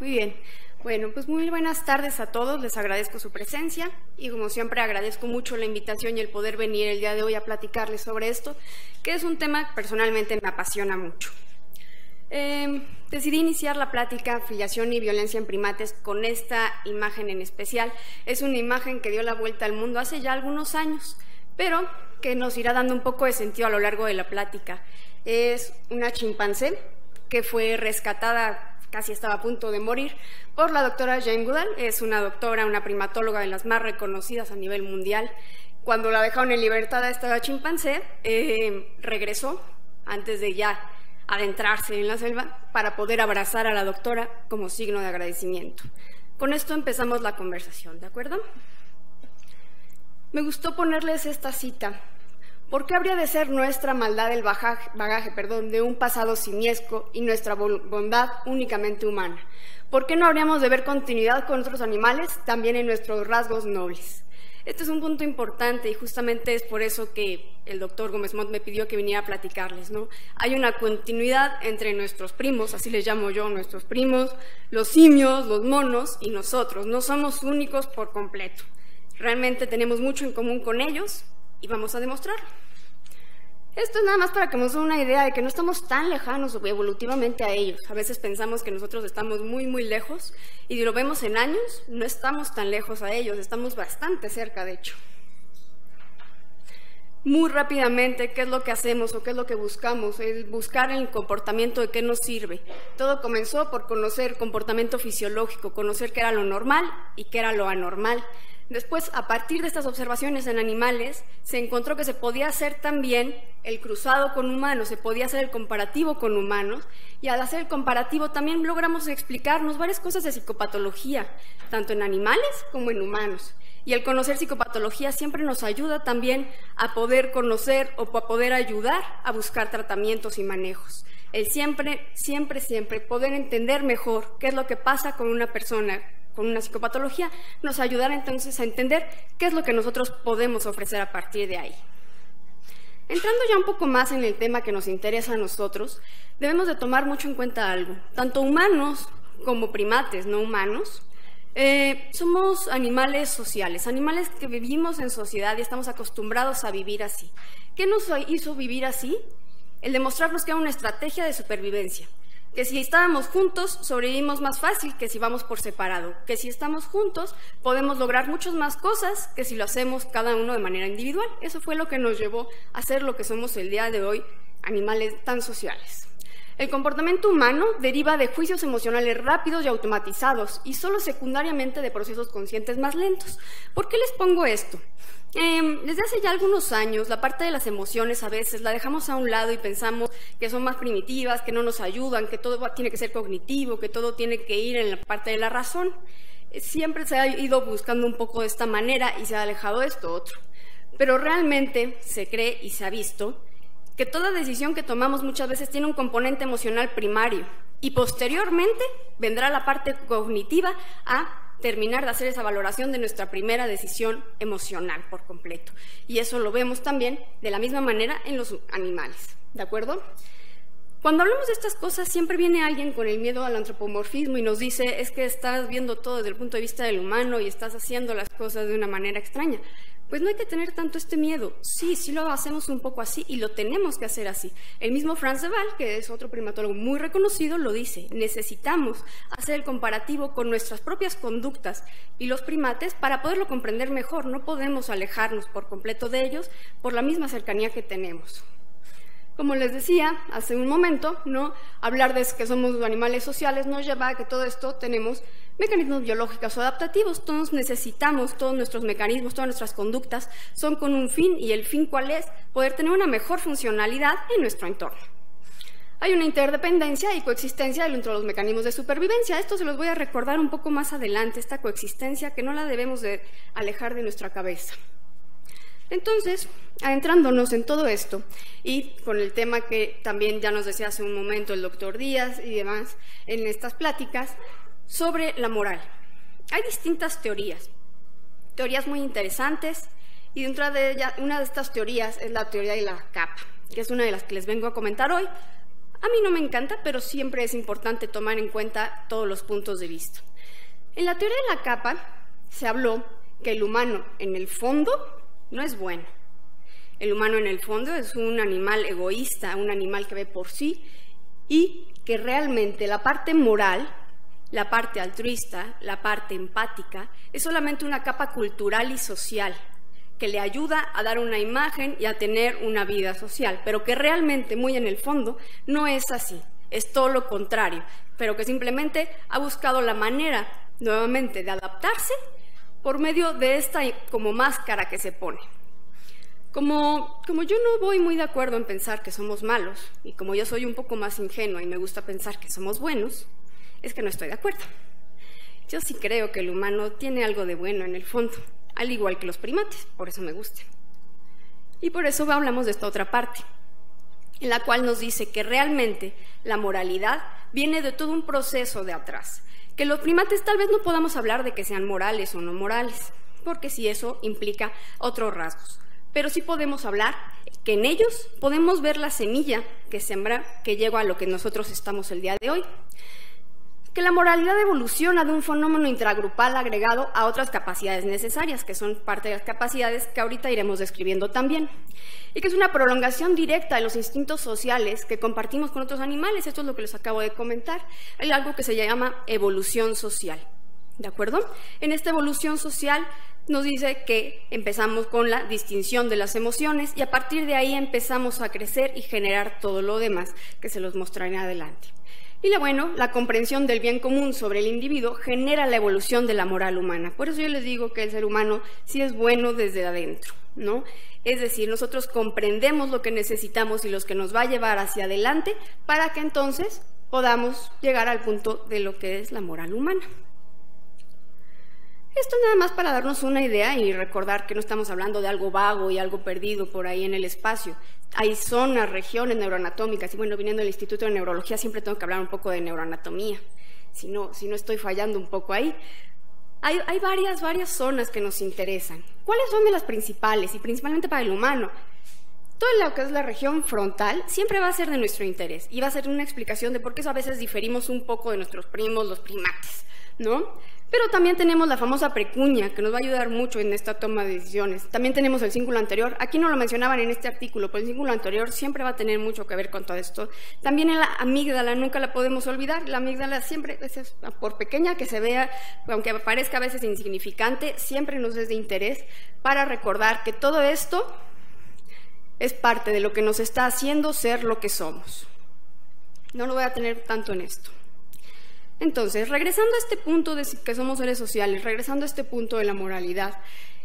Muy bien. Bueno, pues muy buenas tardes a todos, les agradezco su presencia y como siempre agradezco mucho la invitación y el poder venir el día de hoy a platicarles sobre esto, que es un tema que personalmente me apasiona mucho. Decidí iniciar la plática Filiación y Violencia en Primates con esta imagen en especial. Es una imagen que dio la vuelta al mundo hace ya algunos años, pero que nos irá dando un poco de sentido a lo largo de la plática. Es una chimpancé que fue rescatada, casi estaba a punto de morir, por la doctora Jane Goodall. Es una doctora, una primatóloga de las más reconocidas a nivel mundial. Cuando la dejaron en libertad a esta chimpancé, regresó antes de ya adentrarse en la selva para poder abrazar a la doctora como signo de agradecimiento. Con esto empezamos la conversación, ¿de acuerdo? Me gustó ponerles esta cita. ¿Por qué habría de ser nuestra maldad el bagaje de un pasado simiesco y nuestra bondad únicamente humana? ¿Por qué no habríamos de ver continuidad con otros animales, también en nuestros rasgos nobles? Este es un punto importante y justamente es por eso que el doctor Gómez Montt me pidió que viniera a platicarles, ¿no? Hay una continuidad entre nuestros primos, así les llamo yo, nuestros primos, los simios, los monos y nosotros. No somos únicos por completo. Realmente tenemos mucho en común con ellos y vamos a demostrarlo. Esto es nada más para que nos den una idea de que no estamos tan lejanos evolutivamente a ellos. A veces pensamos que nosotros estamos muy, muy lejos y si lo vemos en años, no estamos tan lejos a ellos, estamos bastante cerca, de hecho. Muy rápidamente, ¿qué es lo que hacemos o qué es lo que buscamos? Es buscar el comportamiento de qué nos sirve. Todo comenzó por conocer comportamiento fisiológico, conocer qué era lo normal y qué era lo anormal. Después, a partir de estas observaciones en animales, se encontró que se podía hacer también el cruzado con humanos, se podía hacer el comparativo con humanos, y al hacer el comparativo también logramos explicarnos varias cosas de psicopatología, tanto en animales como en humanos. Y el conocer psicopatología siempre nos ayuda también a poder conocer o a poder ayudar a buscar tratamientos y manejos. El siempre poder entender mejor qué es lo que pasa con una persona con una psicopatología, nos ayudará entonces a entender qué es lo que nosotros podemos ofrecer a partir de ahí. Entrando ya un poco más en el tema que nos interesa a nosotros, debemos de tomar mucho en cuenta algo. Tanto humanos como primates no humanos, somos animales sociales, animales que vivimos en sociedad y estamos acostumbrados a vivir así. ¿Qué nos hizo vivir así? El demostrarnos que era una estrategia de supervivencia. Que si estábamos juntos, sobrevivimos más fácil que si vamos por separado, que si estamos juntos, podemos lograr muchas más cosas que si lo hacemos cada uno de manera individual. Eso fue lo que nos llevó a ser lo que somos el día de hoy, animales tan sociales. El comportamiento humano deriva de juicios emocionales rápidos y automatizados y solo secundariamente de procesos conscientes más lentos. ¿Por qué les pongo esto? Desde hace ya algunos años, la parte de las emociones a veces la dejamos a un lado y pensamos que son más primitivas, que no nos ayudan, que todo tiene que ser cognitivo, que todo tiene que ir en la parte de la razón. Siempre se ha ido buscando un poco de esta manera y se ha alejado esto otro. Pero realmente se cree y se ha visto que toda decisión que tomamos muchas veces tiene un componente emocional primario y posteriormente vendrá la parte cognitiva a terminar de hacer esa valoración de nuestra primera decisión emocional por completo. Y eso lo vemos también de la misma manera en los animales, ¿de acuerdo? Cuando hablamos de estas cosas siempre viene alguien con el miedo al antropomorfismo y nos dice es que estás viendo todo desde el punto de vista del humano y estás haciendo las cosas de una manera extraña. Pues no hay que tener tanto este miedo. Sí lo hacemos un poco así y lo tenemos que hacer así. El mismo Frans de Waal, que es otro primatólogo muy reconocido, lo dice. Necesitamos hacer el comparativo con nuestras propias conductas y los primates para poderlo comprender mejor. No podemos alejarnos por completo de ellos por la misma cercanía que tenemos. Como les decía hace un momento, ¿no? Hablar de que somos animales sociales nos lleva a que todo esto tenemos mecanismos biológicos o adaptativos. Todos necesitamos, todos nuestros mecanismos, todas nuestras conductas son con un fin, y el fin ¿cuál es? Poder tener una mejor funcionalidad en nuestro entorno. Hay una interdependencia y coexistencia dentro de los mecanismos de supervivencia. Esto se los voy a recordar un poco más adelante, esta coexistencia que no la debemos de alejar de nuestra cabeza. Entonces, adentrándonos en todo esto y con el tema que también ya nos decía hace un momento el doctor Díaz y demás en estas pláticas sobre la moral. Hay distintas teorías muy interesantes, y dentro de ellas, una de estas teorías es la teoría de la capa, que es una de las que les vengo a comentar hoy. A mí no me encanta, pero siempre es importante tomar en cuenta todos los puntos de vista. En la teoría de la capa se habló que el humano en el fondo no es bueno. El humano en el fondo es un animal egoísta, un animal que ve por sí, y que realmente la parte moral, la parte altruista, la parte empática, es solamente una capa cultural y social que le ayuda a dar una imagen y a tener una vida social, pero que realmente muy en el fondo no es así, es todo lo contrario, pero que simplemente ha buscado la manera nuevamente de adaptarse por medio de esta como máscara que se pone. Como yo no voy muy de acuerdo en pensar que somos malos, y como yo soy un poco más ingenua y me gusta pensar que somos buenos, es que no estoy de acuerdo. Yo sí creo que el humano tiene algo de bueno en el fondo, al igual que los primates, por eso me gusta. Y por eso hablamos de esta otra parte, en la cual nos dice que realmente la moralidad viene de todo un proceso de atrás, que los primates tal vez no podamos hablar de que sean morales o no morales, porque si eso implica otros rasgos, pero sí podemos hablar que en ellos podemos ver la semilla que sembra, que llegó a lo que nosotros estamos el día de hoy. Que la moralidad evoluciona de un fenómeno intragrupal agregado a otras capacidades necesarias, que son parte de las capacidades que ahorita iremos describiendo también, y que es una prolongación directa de los instintos sociales que compartimos con otros animales. Esto es lo que les acabo de comentar, hay algo que se llama evolución social, ¿de acuerdo? En esta evolución social nos dice que empezamos con la distinción de las emociones y a partir de ahí empezamos a crecer y generar todo lo demás que se los mostraré adelante. Y la comprensión del bien común sobre el individuo genera la evolución de la moral humana. Por eso yo les digo que el ser humano sí es bueno desde adentro, ¿no? Es decir, nosotros comprendemos lo que necesitamos y lo que nos va a llevar hacia adelante para que entonces podamos llegar al punto de lo que es la moral humana. Esto nada más para darnos una idea y recordar que no estamos hablando de algo vago y algo perdido por ahí en el espacio. Hay zonas, regiones neuroanatómicas, y bueno, viniendo del Instituto de Neurología siempre tengo que hablar un poco de neuroanatomía, si no estoy fallando un poco ahí. Hay varias zonas que nos interesan. ¿Cuáles son de las principales? Y principalmente para el humano. Todo lo que es la región frontal siempre va a ser de nuestro interés y va a ser una explicación de por qué a veces diferimos un poco de nuestros primos, los primates, ¿no? Pero también tenemos la famosa precunia, que nos va a ayudar mucho en esta toma de decisiones. También tenemos el cíngulo anterior. Aquí no lo mencionaban en este artículo, pero el cíngulo anterior siempre va a tener mucho que ver con todo esto. También en la amígdala, nunca la podemos olvidar. La amígdala siempre, por pequeña que se vea, aunque parezca a veces insignificante, siempre nos es de interés para recordar que todo esto es parte de lo que nos está haciendo ser lo que somos. No lo voy a tener tanto en esto. Entonces, regresando a este punto de que somos seres sociales, regresando a este punto de la moralidad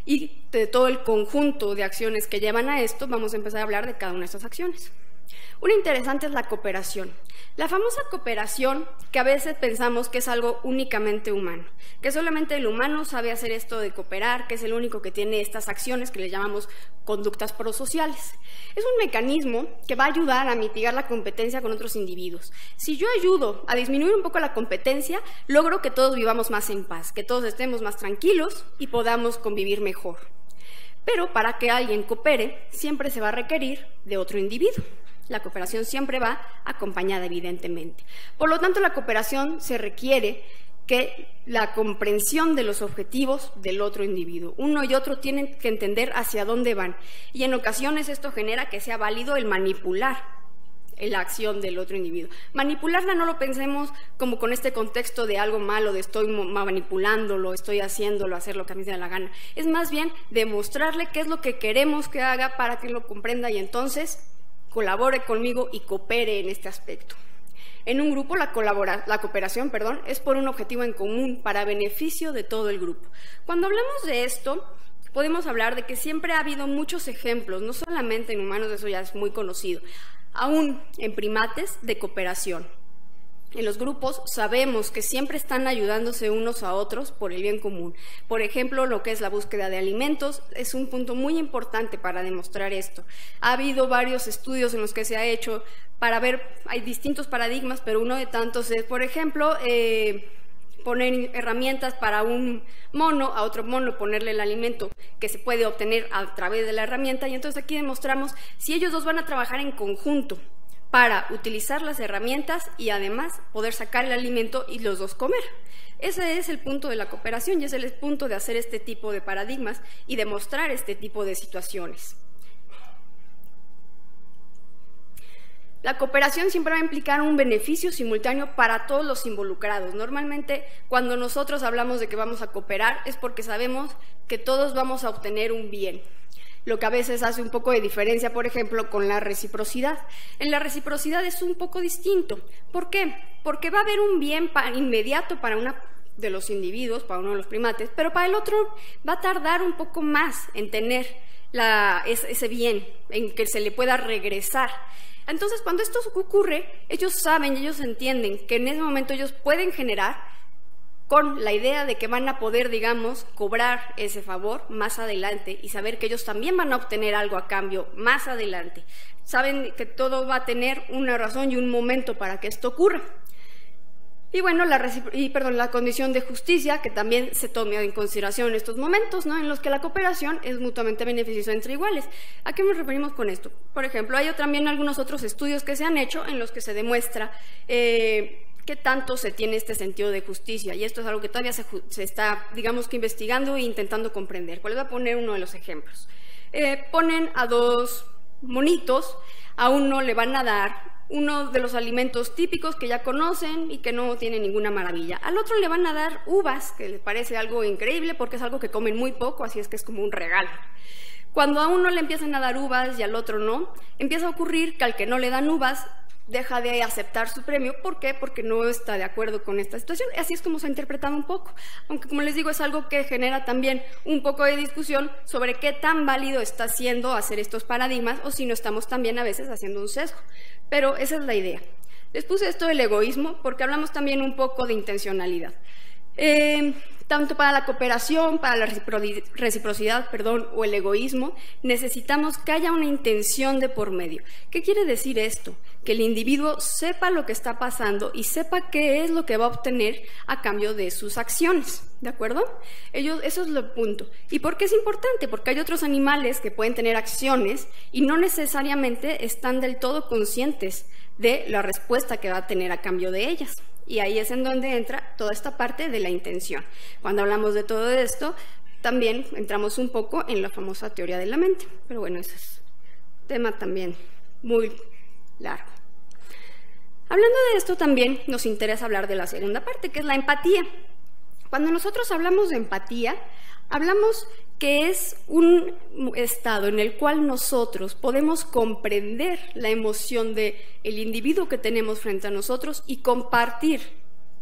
y de todo el conjunto de acciones que llevan a esto, vamos a empezar a hablar de cada una de estas acciones. Una interesante es la cooperación. La famosa cooperación que a veces pensamos que es algo únicamente humano, que solamente el humano sabe hacer esto de cooperar, que es el único que tiene estas acciones que le llamamos conductas prosociales. Es un mecanismo que va a ayudar a mitigar la competencia con otros individuos. Si yo ayudo a disminuir un poco la competencia, logro que todos vivamos más en paz, que todos estemos más tranquilos y podamos convivir mejor. Pero para que alguien coopere, siempre se va a requerir de otro individuo. La cooperación siempre va acompañada, evidentemente. Por lo tanto, la cooperación se requiere que la comprensión de los objetivos del otro individuo. Uno y otro tienen que entender hacia dónde van. Y en ocasiones esto genera que sea válido el manipular la acción del otro individuo. Manipularla no lo pensemos como con este contexto de algo malo, de estoy manipulándolo, estoy haciéndolo, hacer lo que a mí me da la gana. Es más bien demostrarle qué es lo que queremos que haga para que lo comprenda y entonces colabore conmigo y coopere en este aspecto. En un grupo la cooperación es por un objetivo en común para beneficio de todo el grupo. Cuando hablamos de esto, podemos hablar de que siempre ha habido muchos ejemplos, no solamente en humanos, eso ya es muy conocido, aún en primates de cooperación. En los grupos sabemos que siempre están ayudándose unos a otros por el bien común. Por ejemplo, lo que es la búsqueda de alimentos es un punto muy importante para demostrar esto. Ha habido varios estudios en los que se ha hecho para ver, hay distintos paradigmas, pero uno de tantos es, por ejemplo, poner herramientas para un mono, a otro mono ponerle el alimento que se puede obtener a través de la herramienta, y entonces aquí demostramos si ellos dos van a trabajar en conjunto para utilizar las herramientas y además poder sacar el alimento y los dos comer. Ese es el punto de la cooperación y ese es el punto de hacer este tipo de paradigmas y demostrar este tipo de situaciones. La cooperación siempre va a implicar un beneficio simultáneo para todos los involucrados. Normalmente, cuando nosotros hablamos de que vamos a cooperar es porque sabemos que todos vamos a obtener un bien. Lo que a veces hace un poco de diferencia, por ejemplo, con la reciprocidad. En la reciprocidad es un poco distinto. ¿Por qué? Porque va a haber un bien inmediato para uno de los individuos, para uno de los primates, pero para el otro va a tardar un poco más en tener ese bien, en que se le pueda regresar. Entonces, cuando esto ocurre, ellos saben y ellos entienden que en ese momento ellos pueden generar con la idea de que van a poder, digamos, cobrar ese favor más adelante y saber que ellos también van a obtener algo a cambio más adelante. Saben que todo va a tener una razón y un momento para que esto ocurra. Y bueno, la condición de justicia, que también se tome en consideración en estos momentos, ¿no?, en los que la cooperación es mutuamente beneficiosa entre iguales. ¿A qué nos referimos con esto? Por ejemplo, hay también algunos otros estudios que se han hecho en los que se demuestra qué tanto se tiene este sentido de justicia, y esto es algo que todavía se está, digamos que investigando e intentando comprender. Les voy a poner uno de los ejemplos. Ponen a dos monitos, a uno le van a dar uno de los alimentos típicos que ya conocen y que no tiene ninguna maravilla. Al otro le van a dar uvas, que le parece algo increíble porque es algo que comen muy poco, así es que es como un regalo. Cuando a uno le empiezan a dar uvas y al otro no, empieza a ocurrir que al que no le dan uvas deja de aceptar su premio. ¿Por qué? Porque no está de acuerdo con esta situación. Así es como se ha interpretado un poco, aunque, como les digo, es algo que genera también un poco de discusión sobre qué tan válido está siendo hacer estos paradigmas o si no estamos también a veces haciendo un sesgo. Pero esa es la idea. Les puse esto del egoísmo porque hablamos también un poco de intencionalidad. Tanto para la cooperación, para la reciprocidad, o el egoísmo, necesitamos que haya una intención de por medio. ¿Qué quiere decir esto? Que el individuo sepa lo que está pasando y sepa qué es lo que va a obtener a cambio de sus acciones, ¿de acuerdo? Eso es el punto. ¿Y por qué es importante? Porque hay otros animales que pueden tener acciones y no necesariamente están del todo conscientes de la respuesta que va a tener a cambio de ellas. Y ahí es en donde entra toda esta parte de la intención. Cuando hablamos de todo esto, también entramos un poco en la famosa teoría de la mente. Pero bueno, ese es un tema también muy largo. Hablando de esto, también nos interesa hablar de la segunda parte, que es la empatía. Cuando nosotros hablamos de empatía, hablamos que es un estado en el cual nosotros podemos comprender la emoción del individuo que tenemos frente a nosotros y compartir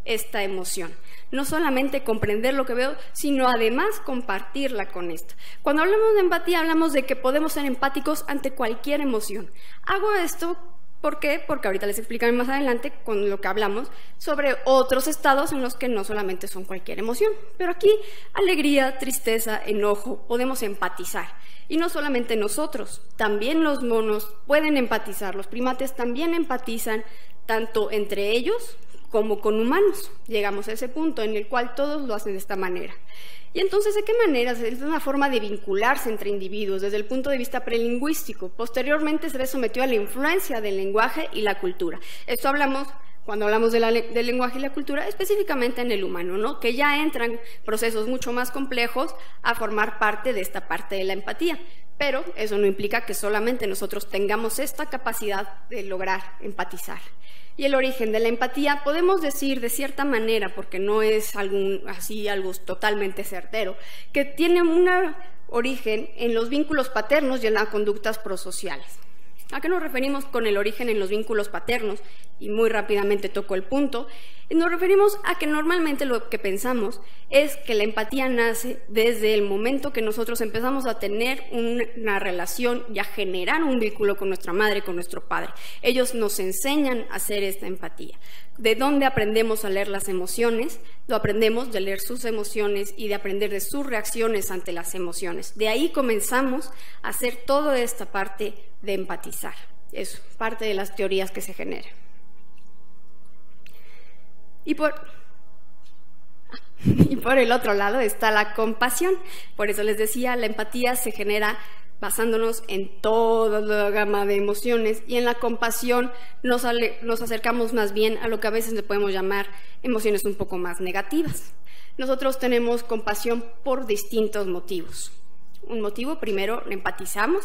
esta emoción. No solamente comprender lo que veo, sino además compartirla con esto. Cuando hablamos de empatía, hablamos de que podemos ser empáticos ante cualquier emoción. Hago esto, ¿por qué? Porque ahorita les explicaré más adelante con lo que hablamos sobre otros estados en los que no solamente son cualquier emoción. Pero aquí, alegría, tristeza, enojo, podemos empatizar. Y no solamente nosotros, también los monos pueden empatizar. Los primates también empatizan tanto entre ellos como con humanos. Llegamos a ese punto en el cual todos lo hacen de esta manera. Y entonces, ¿de qué manera? Es una forma de vincularse entre individuos desde el punto de vista prelingüístico. Posteriormente se le sometió a la influencia del lenguaje y la cultura. Esto hablamos, cuando hablamos del lenguaje y la cultura, específicamente en el humano, ¿no?, que ya entran procesos mucho más complejos a formar parte de esta parte de la empatía. Pero eso no implica que solamente nosotros tengamos esta capacidad de lograr empatizar. Y el origen de la empatía, podemos decir de cierta manera, porque no es algo totalmente certero, que tiene un origen en los vínculos paternos y en las conductas prosociales. ¿A qué nos referimos con el origen en los vínculos paternos? Y muy rápidamente toco el punto. Nos referimos a que normalmente lo que pensamos es que la empatía nace desde el momento que nosotros empezamos a tener una relación y a generar un vínculo con nuestra madre, con nuestro padre. Ellos nos enseñan a hacer esta empatía. ¿De dónde aprendemos a leer las emociones? Lo aprendemos de leer sus emociones y de aprender de sus reacciones ante las emociones. De ahí comenzamos a hacer toda esta parte de empatizar. Es parte de las teorías que se generan. Y por el otro lado está la compasión. Por eso les decía, la empatía se genera basándonos en toda la gama de emociones, y en la compasión nos acercamos más bien a lo que a veces le podemos llamar emociones un poco más negativas. Nosotros tenemos compasión por distintos motivos. Un motivo, primero, empatizamos.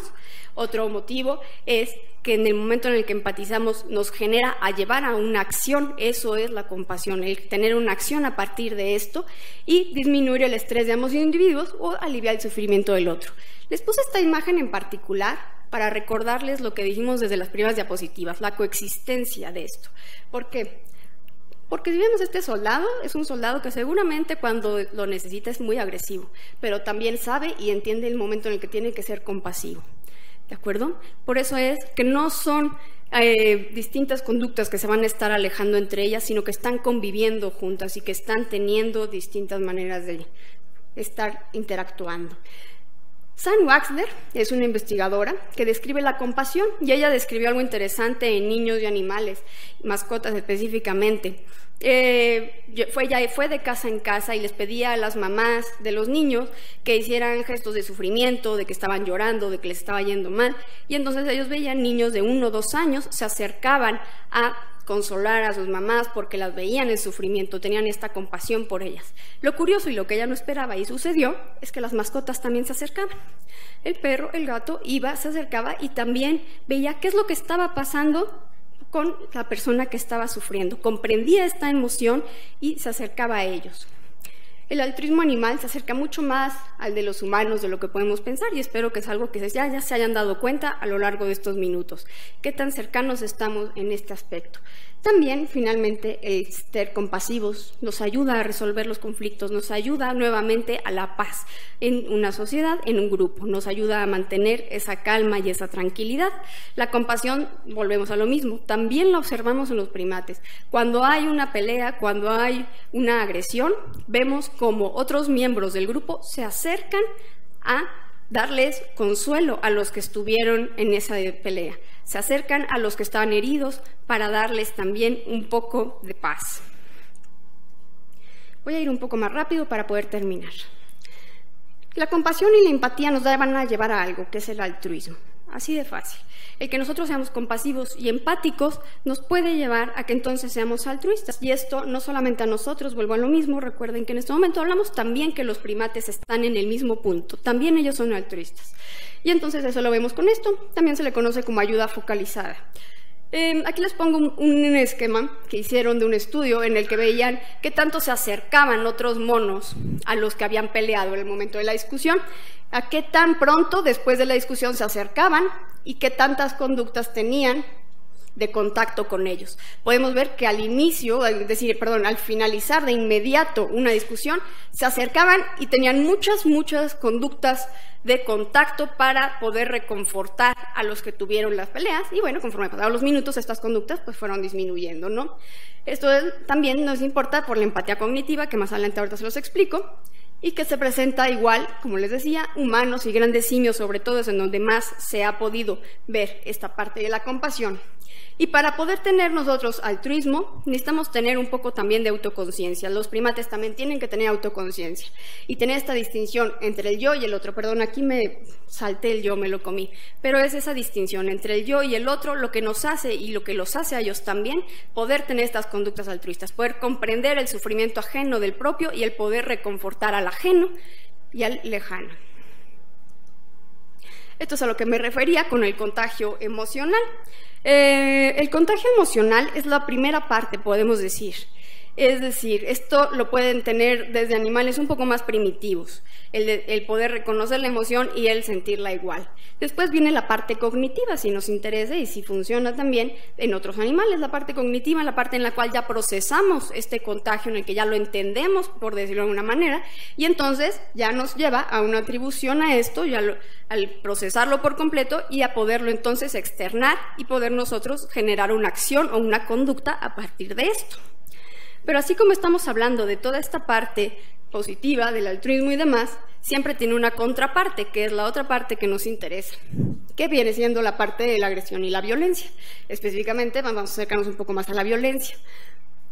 Otro motivo es que en el momento en el que empatizamos nos genera a llevar a una acción. Eso es la compasión, el tener una acción a partir de esto y disminuir el estrés de ambos individuos o aliviar el sufrimiento del otro. Les puse esta imagen en particular para recordarles lo que dijimos desde las primeras diapositivas, la coexistencia de esto. ¿Por qué? Porque si vemos este soldado, es un soldado que seguramente cuando lo necesita es muy agresivo, pero también sabe y entiende el momento en el que tiene que ser compasivo. ¿De acuerdo? Por eso es que no son distintas conductas que se van a estar alejando entre ellas, sino que están conviviendo juntas y que están teniendo distintas maneras de estar interactuando. Sam Waxler es una investigadora que describe la compasión, y ella describió algo interesante en niños y animales, mascotas específicamente. Fue de casa en casa y les pedía a las mamás de los niños que hicieran gestos de sufrimiento, de que estaban llorando, de que les estaba yendo mal, y entonces ellos veían niños de 1 o 2 años, se acercaban a consolar a sus mamás porque las veían en sufrimiento, tenían esta compasión por ellas. Lo curioso y lo que ella no esperaba y sucedió es que las mascotas también se acercaban. El perro, el gato iba, se acercaba y también veía qué es lo que estaba pasando con la persona que estaba sufriendo, comprendía esta emoción y se acercaba a ellos. El altruismo animal se acerca mucho más al de los humanos de lo que podemos pensar, y espero que es algo que ya se hayan dado cuenta a lo largo de estos minutos, qué tan cercanos estamos en este aspecto. También, finalmente, el ser compasivos nos ayuda a resolver los conflictos, nos ayuda nuevamente a la paz en una sociedad, en un grupo, nos ayuda a mantener esa calma y esa tranquilidad. La compasión, volvemos a lo mismo, también la observamos en los primates. Cuando hay una pelea, cuando hay una agresión, vemos como otros miembros del grupo se acercan a darles consuelo a los que estuvieron en esa pelea. Se acercan a los que estaban heridos para darles también un poco de paz. Voy a ir un poco más rápido para poder terminar. La compasión y la empatía nos van a llevar a algo, que es el altruismo. Así de fácil. El que nosotros seamos compasivos y empáticos nos puede llevar a que entonces seamos altruistas. Y esto no solamente a nosotros, vuelvo a lo mismo, recuerden que en este momento hablamos también que los primates están en el mismo punto, también ellos son altruistas. Y entonces eso lo vemos con esto, también se le conoce como ayuda focalizada. Aquí les pongo un esquema que hicieron de un estudio en el que veían qué tanto se acercaban otros monos a los que habían peleado en el momento de la discusión, a qué tan pronto después de la discusión se acercaban y qué tantas conductas tenían de contacto con ellos. Podemos ver que al finalizar de inmediato una discusión, se acercaban y tenían muchas conductas de contacto para poder reconfortar a los que tuvieron las peleas, y bueno, conforme pasaban los minutos, estas conductas pues fueron disminuyendo, ¿no? Esto también nos importa por la empatía cognitiva, que más adelante ahorita se los explico, y que se presenta igual, como les decía, humanos y grandes simios, sobre todo es en donde más se ha podido ver esta parte de la compasión. Y para poder tener nosotros altruismo, necesitamos tener un poco también de autoconciencia. Los primates también tienen que tener autoconciencia y tener esta distinción entre el yo y el otro. Perdón, aquí me salté el yo, me lo comí. Pero es esa distinción entre el yo y el otro lo que nos hace y lo que los hace a ellos también poder tener estas conductas altruistas, poder comprender el sufrimiento ajeno del propio y el poder reconfortar al ajeno y al lejano. Esto es a lo que me refería con el contagio emocional. El contagio emocional es la primera parte, podemos decir. Es decir, esto lo pueden tener desde animales un poco más primitivos, el poder reconocer la emoción y el sentirla igual. Después viene la parte cognitiva, si nos interesa y si funciona también en otros animales. La parte cognitiva, la parte en la cual ya procesamos este contagio, en el que ya lo entendemos, por decirlo de alguna manera, y entonces ya nos lleva a una atribución a esto, al procesarlo por completo y a poderlo entonces externar y poder nosotros generar una acción o una conducta a partir de esto. Pero así como estamos hablando de toda esta parte positiva del altruismo y demás, siempre tiene una contraparte, que es la otra parte que nos interesa, que viene siendo la parte de la agresión y la violencia. Específicamente vamos a acercarnos un poco más a la violencia.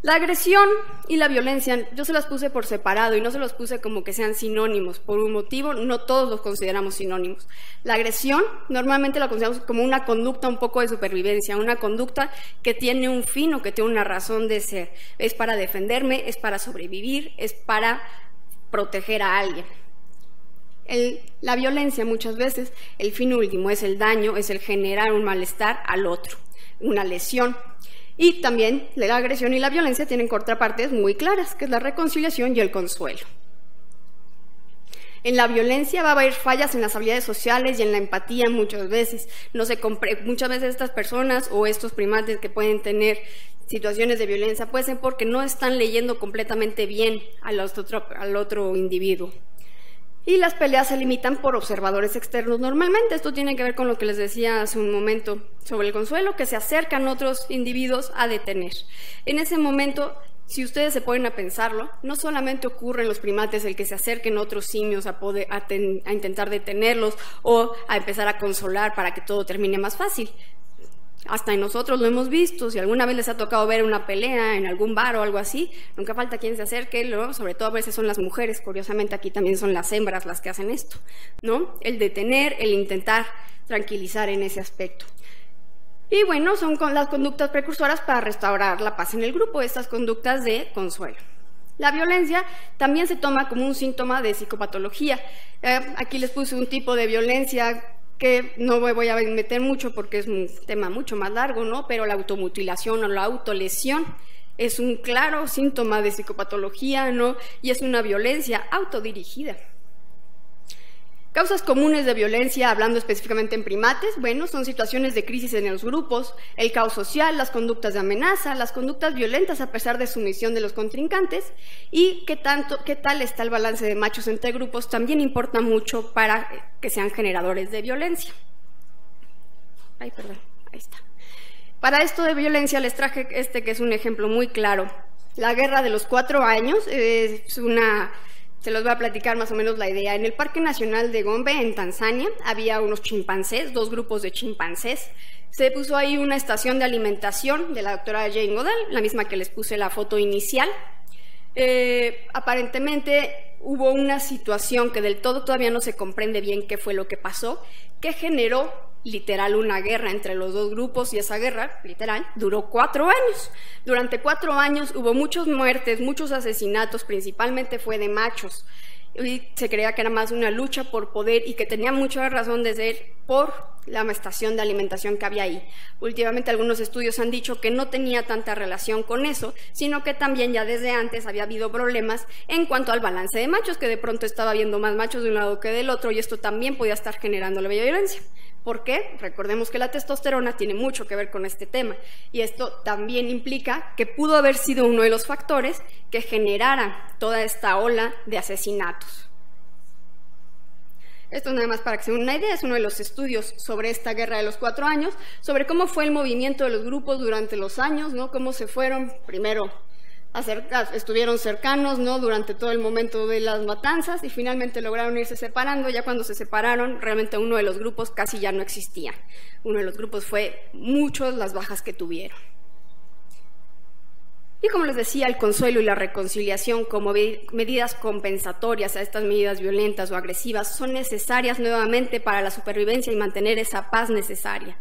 La agresión y la violencia, yo se las puse por separado y no se los puse como que sean sinónimos. Por un motivo, no todos los consideramos sinónimos. La agresión normalmente la consideramos como una conducta un poco de supervivencia, una conducta que tiene un fin o que tiene una razón de ser. Es para defenderme, es para sobrevivir, es para proteger a alguien. La violencia muchas veces, el fin último es el daño, es el generar un malestar al otro, una lesión. Y también la agresión y la violencia tienen contrapartes muy claras, que es la reconciliación y el consuelo. En la violencia va a haber fallas en las habilidades sociales y en la empatía muchas veces. Muchas veces estas personas o estos primates que pueden tener situaciones de violencia puede ser porque no están leyendo completamente bien al otro individuo. Y las peleas se limitan por observadores externos normalmente. Esto tiene que ver con lo que les decía hace un momento sobre el consuelo, que se acercan otros individuos a detener. En ese momento, si ustedes se ponen a pensarlo, no solamente ocurre en los primates el que se acerquen otros simios a intentar detenerlos o a empezar a consolar para que todo termine más fácil. Hasta en nosotros lo hemos visto. Si alguna vez les ha tocado ver una pelea en algún bar o algo así, nunca falta quien se acerque, ¿no? Sobre todo a veces son las mujeres, curiosamente aquí también son las hembras las que hacen esto, ¿no? El detener, el intentar tranquilizar en ese aspecto. Y bueno, son las conductas precursoras para restaurar la paz en el grupo, estas conductas de consuelo. La violencia también se toma como un síntoma de psicopatología. Aquí les puse un tipo de violencia que no me voy a meter mucho porque es un tema mucho más largo, ¿no? Pero la automutilación o la autolesión es un claro síntoma de psicopatología, ¿no? Y es una violencia autodirigida. Causas comunes de violencia, hablando específicamente en primates, bueno, son situaciones de crisis en los grupos, el caos social, las conductas de amenaza, las conductas violentas a pesar de sumisión de los contrincantes y qué tal está el balance de machos entre grupos también importa mucho para que sean generadores de violencia. Ahí está. Para esto de violencia les traje que es un ejemplo muy claro. La guerra de los 4 años se los voy a platicar más o menos la idea. En el Parque Nacional de Gombe, en Tanzania, había unos chimpancés, 2 grupos de chimpancés. Se puso ahí una estación de alimentación de la doctora Jane Goodall, la misma que les puse la foto inicial. Aparentemente hubo una situación que del todo todavía no se comprende bien qué fue lo que pasó, que generó literal una guerra entre los 2 grupos y esa guerra, literal, duró 4 años. Durante 4 años hubo muchas muertes, muchos asesinatos, principalmente fue de machos. Y se creía que era más una lucha por poder y que tenía mucha razón de ser por la estación de alimentación que había ahí. Últimamente algunos estudios han dicho que no tenía tanta relación con eso, sino que también ya desde antes había habido problemas en cuanto al balance de machos, que de pronto estaba habiendo más machos de un lado que del otro y esto también podía estar generando la violencia. ¿Por qué? Recordemos que la testosterona tiene mucho que ver con este tema y esto también implica que pudo haber sido uno de los factores que generara toda esta ola de asesinatos. Esto nada más para que se den una idea, es uno de los estudios sobre esta guerra de los 4 años, sobre cómo fue el movimiento de los grupos durante los años, ¿no? Cómo se fueron primero estuvieron cercanos, ¿no? Durante todo el momento de las matanzas y finalmente lograron irse separando. Ya cuando se separaron, realmente uno de los grupos casi ya no existía. Uno de los grupos fue muchos las bajas que tuvieron. Y como les decía, el consuelo y la reconciliación como medidas compensatorias a estas medidas violentas o agresivas son necesarias nuevamente para la supervivencia y mantener esa paz necesaria.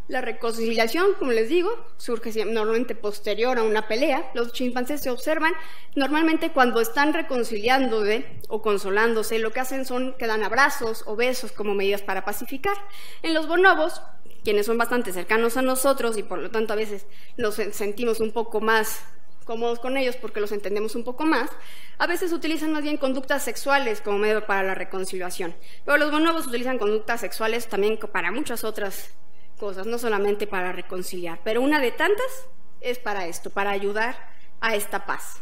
La reconciliación, como les digo, surge normalmente posterior a una pelea. Los chimpancés se observan normalmente cuando están reconciliándose o consolándose, lo que hacen que dan abrazos o besos como medidas para pacificar. En los bonobos, quienes son bastante cercanos a nosotros y por lo tanto a veces nos sentimos un poco más cómodos con ellos porque los entendemos un poco más, a veces utilizan más bien conductas sexuales como medio para la reconciliación. Pero los bonobos utilizan conductas sexuales también para muchas otras cosas, no solamente para reconciliar. Pero una de tantas es para esto, para ayudar a esta paz.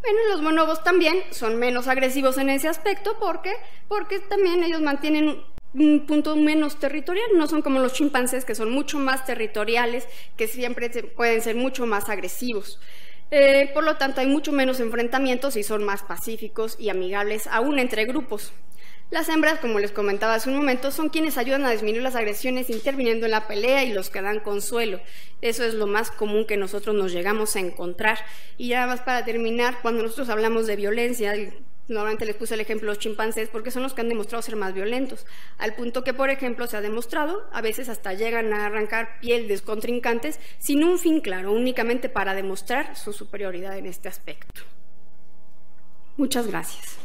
Bueno, los bonobos también son menos agresivos en ese aspecto porque también ellos mantienen un punto menos territorial, no son como los chimpancés que son mucho más territoriales, que siempre pueden ser mucho más agresivos. Por lo tanto, hay mucho menos enfrentamientos y son más pacíficos y amigables aún entre grupos. Las hembras, como les comentaba hace un momento, son quienes ayudan a disminuir las agresiones interviniendo en la pelea y los que dan consuelo. Eso es lo más común que nosotros nos llegamos a encontrar. Y ya más para terminar, cuando nosotros hablamos de violencia, normalmente les puse el ejemplo de los chimpancés porque son los que han demostrado ser más violentos, al punto que, por ejemplo, se ha demostrado, a veces hasta llegan a arrancar piel de contrincantes sin un fin claro, únicamente para demostrar su superioridad en este aspecto. Muchas gracias.